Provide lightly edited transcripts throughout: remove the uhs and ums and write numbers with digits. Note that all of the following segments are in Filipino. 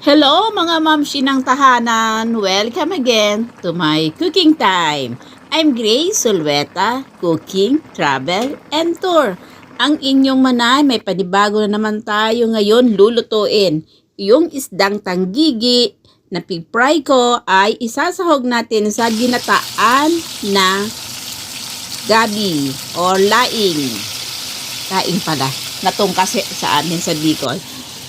Hello mga mamshi ng tahanan! Welcome again to my cooking time. I'm Grace Sulweta, Cooking, Travel, and Tour. Ang inyong manay, may panibago na naman tayo ngayon lulutuin. Yung isdang tanggigi na pig-fry ko ay isasahog natin sa ginataan na gabi or laing. Laing pala, natong kasi sa amin sa Bicol.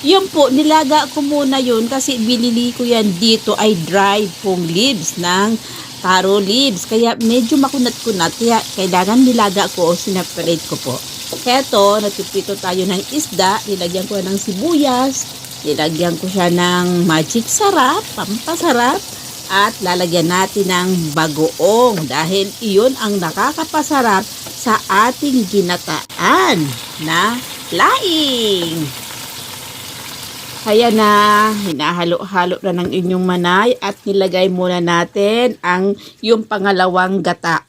Yun po, nilaga ko muna yun kasi binili ko yan dito ay dry pong leaves ng taro leaves. Kaya medyo makunat-kunat. Kaya kailangan nilaga ko o sineparate ko po. Heto, natipito tayo ng isda. Nilagyan ko ng sibuyas. Nilagyan ko siya ng magic sarap, pampasarap. At lalagyan natin ng bagoong dahil iyon ang nakakapasarap sa ating ginataan na laing. Kaya na, hinahalo-halo na ng inyong manay at nilagay muna natin yung pangalawang gata.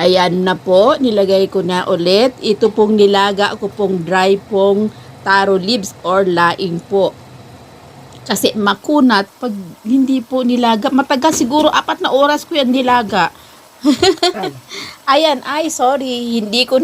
Ayan na po, nilagay ko na ulit. Ito pong nilaga ko pong dry pong taro leaves or laing po. Kasi makunat pag hindi po nilaga. Matagal siguro 4 na oras ko yan nilaga. Ayan, sorry, hindi ko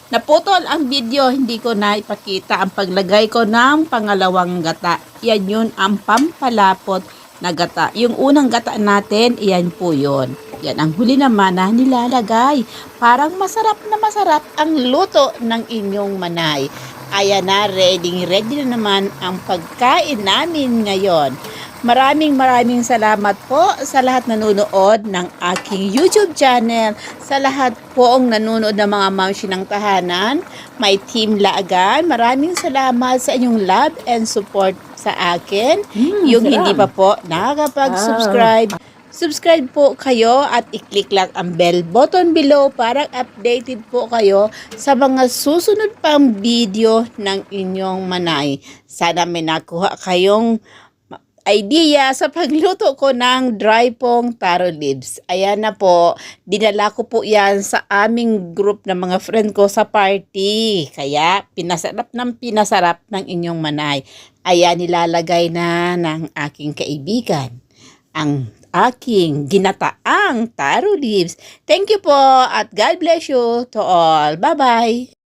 naputol ang video, hindi ko na ipakita ang paglagay ko ng pangalawang gata. Yan yun ang pampalapot na gata. Yung unang gata natin, yan po yun. Yan ang huli naman na nilalagay. Parang masarap na masarap ang luto ng inyong manay. Ayan na, ready na naman ang pagkain namin ngayon. Maraming salamat po sa lahat nanonood ng aking YouTube channel. Sa lahat po ang nanonood ng mga mamshi ng tahanan, my team Laagan. Maraming salamat sa inyong love and support sa akin. Yung hindi pa po nakakapag-subscribe, subscribe po kayo at i-click lang ang bell button below para updated po kayo sa mga susunod pang video ng inyong manay. Sana may nakuha kayong idea sa pagluto ko ng dry pong taro leaves. Ayan na po, dinala ko po yan sa aming group ng mga friend ko sa party. Kaya pinasarap ng inyong manay. Ayan, nilalagay na ng aking kaibigan ang aking ginataang taro leaves. Thank you po at God bless you to all. Bye-bye!